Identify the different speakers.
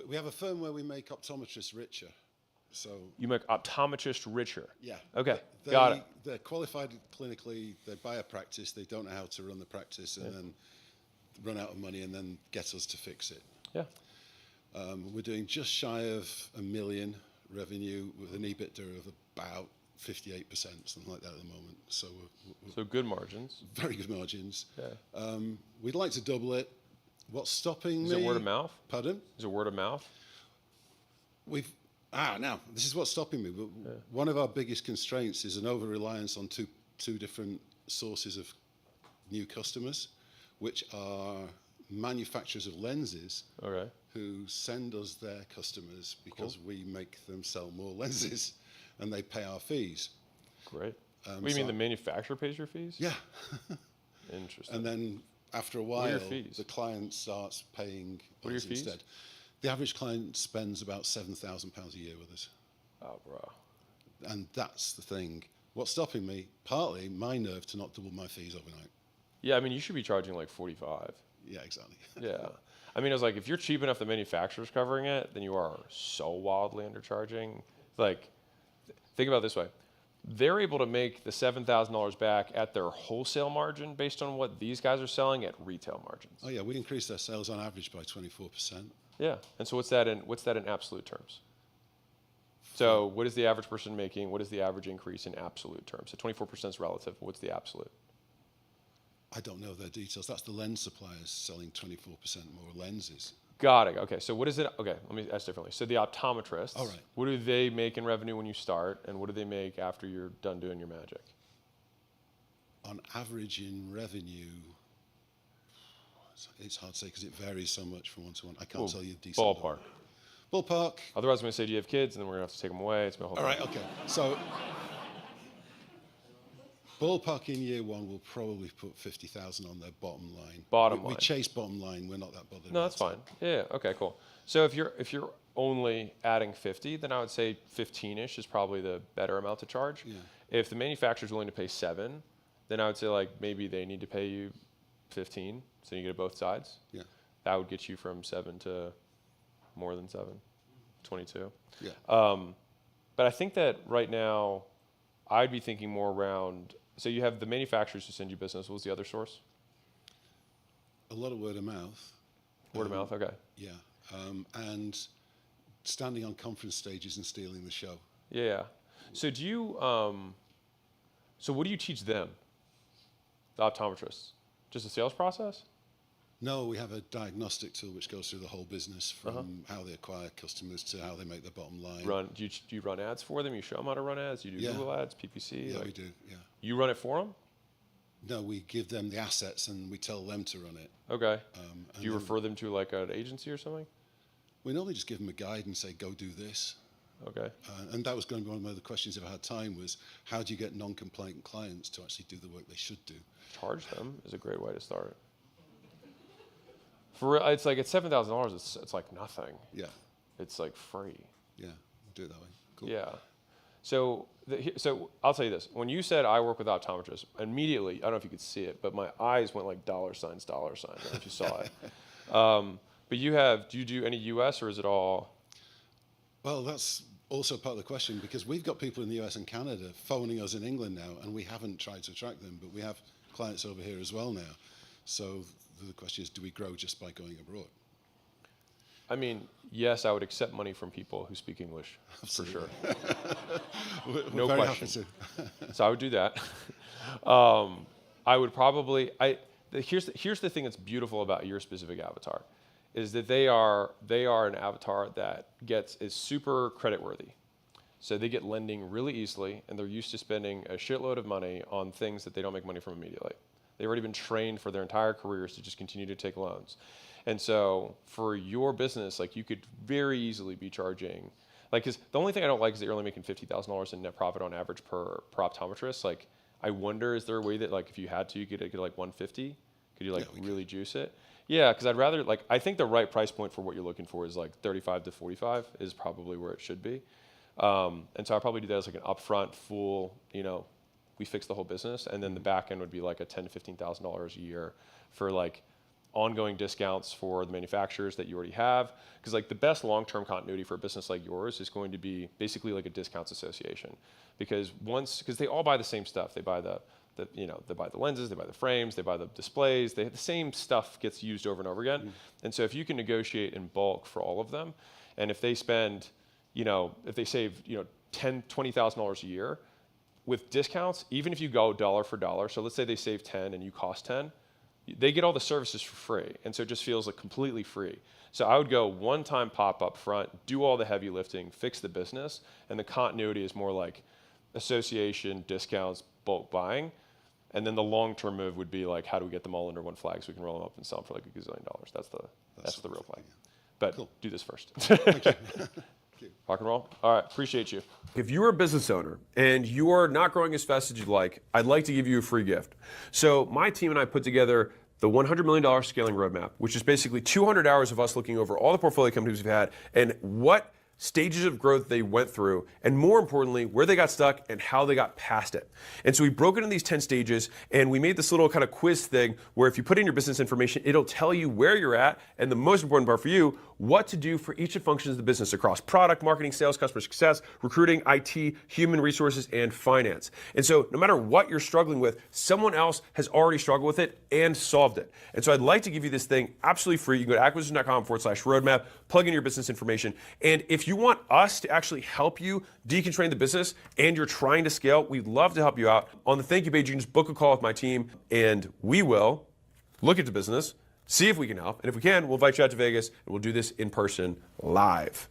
Speaker 1: We have a firm where we make optometrists richer. So
Speaker 2: You make optometrists richer.
Speaker 1: yeah,
Speaker 2: Okay, got it.
Speaker 1: They're qualified clinically. They buy a practice. They don't know how to run the practice, and then run out of money, and then get us to fix it.
Speaker 2: Yeah.
Speaker 1: We're doing just shy of $1 million revenue with an EBITDA of about 58%, something like that at the moment. So
Speaker 2: So good margins.
Speaker 1: very good margins.
Speaker 2: Yeah.
Speaker 1: We'd like to double it. What's stopping
Speaker 2: Is
Speaker 1: me?
Speaker 2: it word of mouth?
Speaker 1: Pardon?
Speaker 2: Is it word of mouth?
Speaker 1: Now this is what's stopping me. One of our biggest constraints is an over-reliance on two different sources of new customers, which are manufacturers of lenses
Speaker 2: Okay.
Speaker 1: who send us their customers because we make them sell more lenses, and they pay our fees.
Speaker 2: Great. What do you mean the manufacturer pays your fees?
Speaker 1: Yeah.
Speaker 2: Interesting.
Speaker 1: And then after a
Speaker 2: are
Speaker 1: while,
Speaker 2: your fees?
Speaker 1: the client starts paying
Speaker 2: What are your
Speaker 1: us
Speaker 2: fees?
Speaker 1: instead. The average client spends about £7,000 a year with us.
Speaker 2: Oh, bro.
Speaker 1: And that's the thing. What's stopping me? Partly my nerve to not double my fees overnight.
Speaker 2: Yeah, I mean, you should be charging like 45.
Speaker 1: Yeah, exactly.
Speaker 2: Yeah. I mean, I was like, if you're cheap enough, the manufacturer's covering it, then you are so wildly undercharging. Like, think about it this way. They're able to make the $7,000 back at their wholesale margin based on what these guys are selling at retail margins.
Speaker 1: Oh yeah, we increased our sales on average by 24%.
Speaker 2: Yeah. And so what's that in absolute terms? So what is the average person making? What is the average increase in absolute terms? So 24% is relative. What's the absolute?
Speaker 1: I don't know their details. That's the lens suppliers selling 24% more lenses.
Speaker 2: Got it. Okay. So what is it? Okay. Let me ask differently. So the optometrists,
Speaker 1: All right.
Speaker 2: what do they make in revenue when you start, and what do they make after you're done doing your magic?
Speaker 1: On average in revenue, it's hard to say because it varies so much from one to one. I can't tell you a decent
Speaker 2: Ballpark.
Speaker 1: number. Ballpark.
Speaker 2: Otherwise, I'm going to say, do you have kids? And then we're going to have to take them away. It's my whole
Speaker 1: All right, okay. So ballpark in year one, we'll probably put 50,000 on their bottom line.
Speaker 2: Bottom
Speaker 1: We
Speaker 2: line.
Speaker 1: chase bottom line. We're not that bothered.
Speaker 2: No, that's fine. Yeah. Okay. Cool. So if you're only adding 50, then I would say 15ish is probably the better amount to charge.
Speaker 1: Yeah.
Speaker 2: If the manufacturer's willing to pay 7, then I would say like maybe they need to pay you 15, so you get it both sides.
Speaker 1: Yeah.
Speaker 2: That would get you from 7 to more than 7, 22.
Speaker 1: Yeah.
Speaker 2: But I think that right now, I'd be thinking more around. So you have the manufacturers who send you business. What was the other source?
Speaker 1: A lot of word of mouth.
Speaker 2: Word of mouth. Okay.
Speaker 1: Yeah. And standing on conference stages and stealing the show.
Speaker 2: Yeah. So do you? So what do you teach them? The optometrists, just a sales process?
Speaker 1: No, we have a diagnostic tool which goes through the whole business from how they acquire customers to how they make their bottom line.
Speaker 2: Do you run ads for them? You show them how to run ads? You do Google ads, PPC?
Speaker 1: Yeah, we do. Yeah.
Speaker 2: You run it for them?
Speaker 1: No, we give them the assets and we tell them to run it.
Speaker 2: Okay. Do you refer them to like an agency or something?
Speaker 1: We normally just give them a guide and say, go do this.
Speaker 2: Okay.
Speaker 1: And that was going to be one of the questions if I had time was, how do you get non-compliant clients to actually do the work they should do?
Speaker 2: Charge them is a great way to start. For real, it's like at $7,000, it's like nothing.
Speaker 1: Yeah.
Speaker 2: It's like free.
Speaker 1: Yeah, we'll do it that way. Cool.
Speaker 2: Yeah. So I'll tell you this. When you said I work with optometrists, immediately, I don't know if you could see it, but my eyes went like dollar signs. I don't know if you saw it. But do you do any US or is it all?
Speaker 1: Well, that's also part of the question because we've got people in the US and Canada phoning us in England now, and we haven't tried to attract them, but we have clients over here as well now. So the question is, do we grow just by going abroad?
Speaker 2: I mean, yes, I would accept money from people who speak English,
Speaker 1: Absolutely.
Speaker 2: for sure.
Speaker 1: We're
Speaker 2: No
Speaker 1: very
Speaker 2: question.
Speaker 1: happy to.
Speaker 2: So I would do that. I would probably. Here's the thing that's beautiful about your specific avatar, is that they are an avatar that is super creditworthy. So they get lending really easily, and they're used to spending a shitload of money on things that they don't make money from immediately. They've already been trained for their entire careers to just continue to take loans. And so for your business, like you could very easily be charging, like, because the only thing I don't like is that you're only making $50,000 in net profit on average per optometrist. Like, I wonder, is there a way that like if you had to, you could get like 150? Could you like really juice it? Yeah, because I'd rather I think the right price point for what you're looking for is like 35 to 45 is probably where it should be. And so I'd probably do that as like an upfront full, we fix the whole business, and then the back end would be like a $10,000 to $15,000 a year for like ongoing discounts for the manufacturers that you already have. Because like the best long-term continuity for a business like yours is going to be basically like a discounts association. Because they all buy the same stuff. They buy they buy the lenses, they buy the frames, they buy the displays. The same stuff gets used over and over again. And so if you can negotiate in bulk for all of them, and if they spend, if they save, $10,000, $20,000 a year with discounts, even if you go dollar for dollar, so let's say they save 10 and you cost 10, they get all the services for free. And so it just feels like completely free. So I would go one-time pop up front, do all the heavy lifting, fix the business, and the continuity is more like association, discounts, bulk buying. And then the long-term move would be like, how do we get them all under one flag so we can roll them up and sell them for like $1 gazillion? That's the real plan. But cool. Do this first.
Speaker 1: Thank you.
Speaker 2: Rock and roll. All right, appreciate you.
Speaker 3: If you're a business owner and you're not growing as fast as you'd like, I'd like to give you a free gift. So my team and I put together the $100 million scaling roadmap, which is basically 200 hours of us looking over all the portfolio companies we've had and what stages of growth they went through, and more importantly, where they got stuck and how they got past it. And so we broke it into these 10 stages, and we made this little kind of quiz thing where if you put in your business information, it'll tell you where you're at, and the most important part for you, what to do for each of the functions of the business across product, marketing, sales, customer success, recruiting, IT, human resources, and finance. And so no matter what you're struggling with, someone else has already struggled with it and solved it. And so I'd like to give you this thing absolutely free. You can go to acquisition.com/roadmap, plug in your business information. And if you want us to actually help you deconstrain the business and you're trying to scale, we'd love to help you out. On the thank you page, you can just book a call with my team and we will look at the business, see if we can help. And if we can, we'll invite you out to Vegas and we'll do this in person live.